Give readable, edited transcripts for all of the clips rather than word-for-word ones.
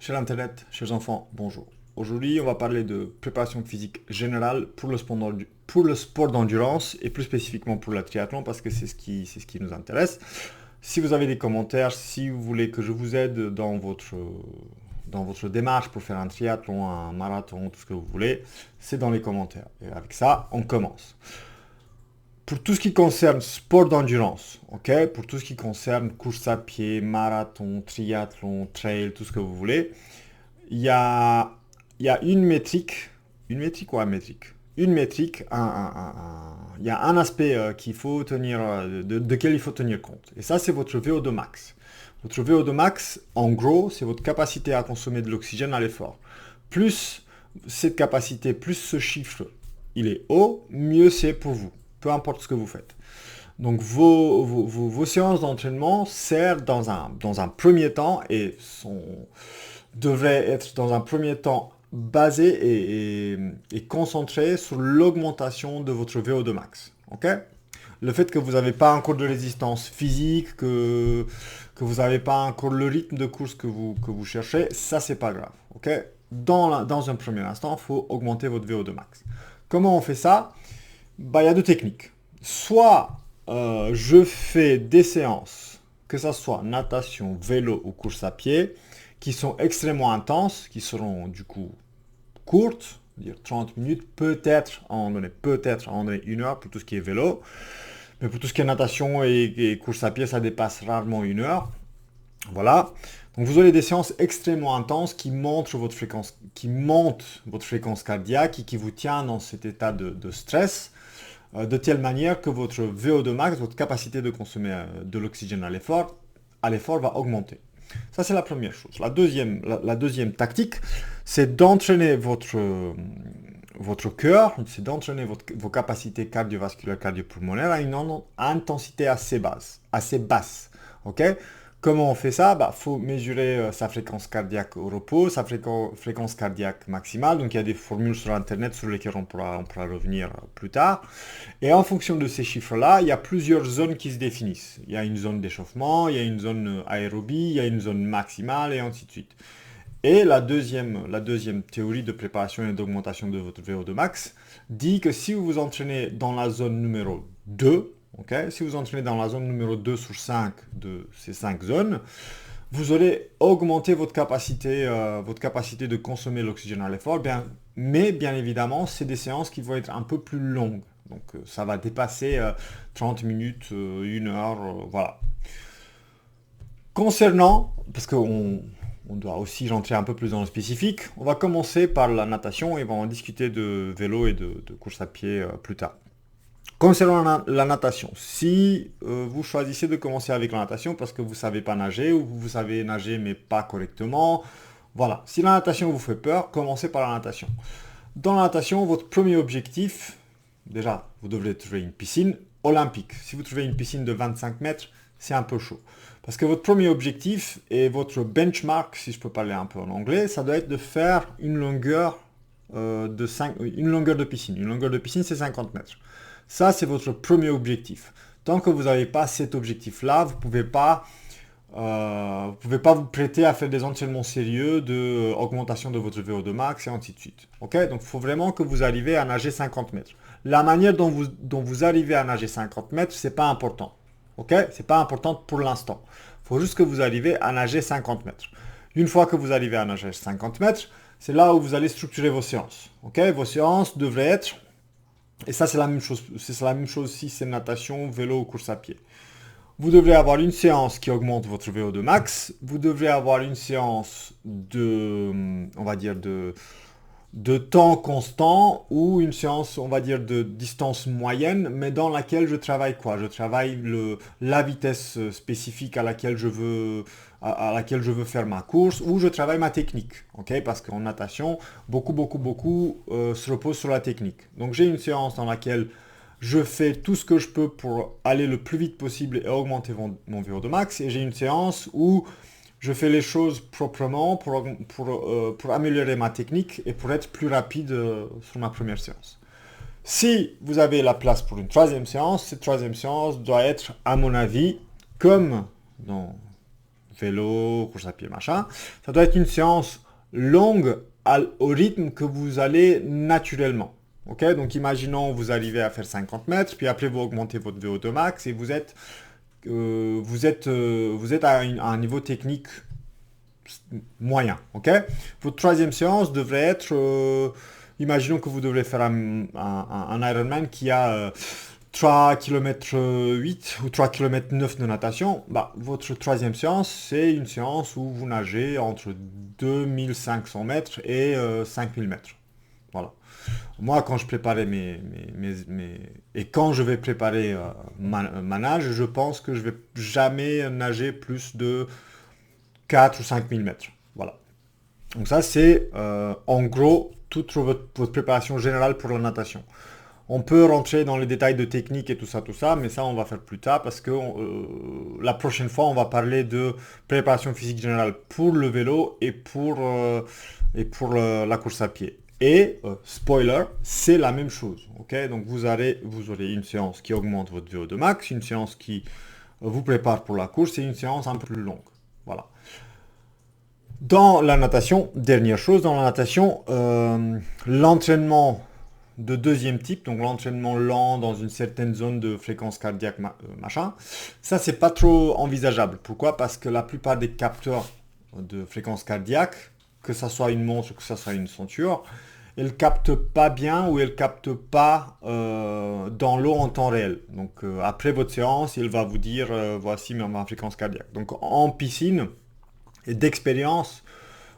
Cher Internet, chers enfants, bonjour. Aujourd'hui, on va parler de préparation physique générale pour le sport d'endurance et plus spécifiquement pour le triathlon parce que c'est ce qui nous intéresse. Si vous avez des commentaires, si vous voulez que je vous aide dans votre démarche pour faire un triathlon, un marathon, tout ce que vous voulez, c'est dans les commentaires. Et avec ça, on commence. Pour tout ce qui concerne sport d'endurance, ok, pour tout ce qui concerne course à pied, marathon, triathlon, trail, tout ce que vous voulez, il y a, il y a une métrique ou un métrique, une métrique, il y a un aspect qu'il faut tenir, de quel il faut tenir compte. Et ça, c'est votre VO2 max. Votre VO2 max, en gros, c'est votre capacité à consommer de l'oxygène à l'effort. Plus cette capacité, plus ce chiffre, il est haut, mieux c'est pour vous. Peu importe ce que vous faites. Donc vos séances d'entraînement servent dans un premier temps et devraient être dans un premier temps basées et concentrées sur l'augmentation de votre VO2 max. Ok? Le fait que vous n'avez pas encore de résistance physique, que vous n'avez pas encore le rythme de course que vous cherchez, ça c'est pas grave. Ok? Dans un premier instant, il faut augmenter votre VO2 max. Comment on fait ça? Il y a deux techniques. Soit je fais des séances, que ce soit natation, vélo ou course à pied, qui sont extrêmement intenses, qui seront du coup courtes, dire 30 minutes, peut-être à un moment donné 1 heure pour tout ce qui est vélo. Mais pour tout ce qui est natation et course à pied, ça dépasse rarement 1 heure. Voilà. Donc vous aurez des séances extrêmement intenses qui montent votre fréquence cardiaque et qui vous tient dans cet état de stress de telle manière que votre VO2 max, votre capacité de consommer de l'oxygène à l'effort va augmenter. Ça, c'est la première chose. La deuxième tactique, c'est d'entraîner votre cœur, c'est d'entraîner vos capacités cardiovasculaires, cardiopulmonaires à une intensité assez basse. Ok? Comment on fait ça? Faut mesurer sa fréquence cardiaque au repos, sa fréquence cardiaque maximale. Donc il y a des formules sur Internet sur lesquelles on pourra revenir plus tard. Et en fonction de ces chiffres-là, il y a plusieurs zones qui se définissent. Il y a une zone d'échauffement, il y a une zone aérobie, il y a une zone maximale et ainsi de suite. Et la deuxième théorie de préparation et d'augmentation de votre VO2 max dit que si vous vous entraînez dans la zone numéro 2, okay, si vous entraînez dans la zone numéro 2 sur 5 de ces 5 zones, vous aurez augmenté votre capacité de consommer l'oxygène à l'effort, mais bien évidemment, c'est des séances qui vont être un peu plus longues. Donc ça va dépasser 30 minutes, 1 heure, voilà. Concernant, parce qu'on doit aussi rentrer un peu plus dans le spécifique, on va commencer par la natation et on va en discuter de vélo et de course à pied plus tard. Concernant la natation, si vous choisissez de commencer avec la natation parce que vous ne savez pas nager ou vous savez nager mais pas correctement, voilà. Si la natation vous fait peur, commencez par la natation. Dans la natation, votre premier objectif, déjà, vous devrez trouver une piscine olympique. Si vous trouvez une piscine de 25 mètres, c'est un peu chaud. Parce que votre premier objectif et votre benchmark, si je peux parler un peu en anglais, ça doit être de faire une longueur de piscine. Une longueur de piscine, c'est 50 mètres. Ça, c'est votre premier objectif. Tant que vous n'avez pas cet objectif-là, vous ne pouvez pas vous prêter à faire des entraînements sérieux d'augmentation de votre VO2 max et ainsi de suite. Okay? Donc, il faut vraiment que vous arriviez à nager 50 mètres. La manière dont vous arrivez à nager 50 mètres, c'est pas important. Okay? C'est pas important pour l'instant. Il faut juste que vous arriviez à nager 50 mètres. Une fois que vous arrivez à nager 50 mètres, c'est là où vous allez structurer vos séances. Okay? Vos séances devraient être, et ça c'est la même chose si c'est natation, vélo ou course à pied. Vous devrez avoir une séance qui augmente votre VO2 max. Vous devrez avoir une séance de temps constant ou une séance, on va dire, de distance moyenne, mais dans laquelle je travaille quoi? Je travaille la vitesse spécifique à laquelle je veux faire ma course ou je travaille ma technique. Okay? Parce qu'en natation, beaucoup se repose sur la technique. Donc j'ai une séance dans laquelle je fais tout ce que je peux pour aller le plus vite possible et augmenter mon VO2 max. Et j'ai une séance où je fais les choses proprement pour améliorer ma technique et pour être plus rapide sur ma première séance. Si vous avez la place pour une troisième séance, cette troisième séance doit être, à mon avis, comme dans vélo, course à pied, machin. Ça doit être une séance longue au rythme que vous allez naturellement. Ok, donc imaginons vous arrivez à faire 50 mètres, puis après vous augmentez votre VO2 max et vous êtes à un niveau technique moyen. Ok, votre troisième séance devrait être, imaginons que vous devez faire un Ironman qui a 3 km 8 ou 3 km 9 de natation. Bah, votre troisième séance, c'est une séance où vous nagez entre 2500 mètres et 5000 mètres. Voilà. Moi, quand je préparais et quand je vais préparer ma nage, je pense que je vais jamais nager plus de 4 ou 5000 mètres. Voilà. Donc ça, c'est en gros toute votre préparation générale pour la natation. On peut rentrer dans les détails de technique et tout ça, mais ça, on va faire plus tard parce que la prochaine fois, on va parler de préparation physique générale pour le vélo et pour la course à pied. Et, spoiler, c'est la même chose. Ok, donc vous aurez une séance qui augmente votre VO2 max, une séance qui vous prépare pour la course et une séance un peu plus longue. Voilà. Dans la natation, dernière chose, dans la natation, l'entraînement de deuxième type, donc l'entraînement lent dans une certaine zone de fréquence cardiaque, machin, ça c'est pas trop envisageable. Pourquoi? Parce que la plupart des capteurs de fréquence cardiaque, que ça soit une montre ou que ça soit une ceinture, elles captent pas bien ou elles captent pas dans l'eau en temps réel. Donc après votre séance, il va vous dire voici ma fréquence cardiaque. Donc en piscine, et d'expérience,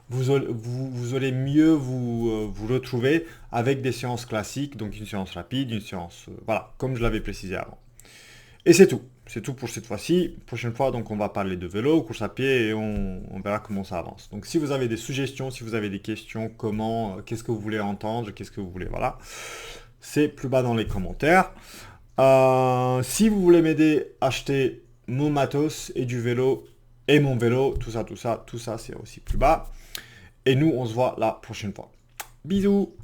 vous aurez mieux vous retrouver avec des séances classiques, donc une séance rapide, une séance, voilà, comme je l'avais précisé avant. Et c'est tout. C'est tout pour cette fois-ci. Prochaine fois, donc, on va parler de vélo, course à pied et on verra comment ça avance. Donc, si vous avez des suggestions, si vous avez des questions, qu'est-ce que vous voulez entendre, qu'est-ce que vous voulez, voilà, c'est plus bas dans les commentaires. Si vous voulez m'aider à acheter mon matos et du vélo et mon vélo, tout ça, c'est aussi plus bas. Et nous, on se voit la prochaine fois. Bisous!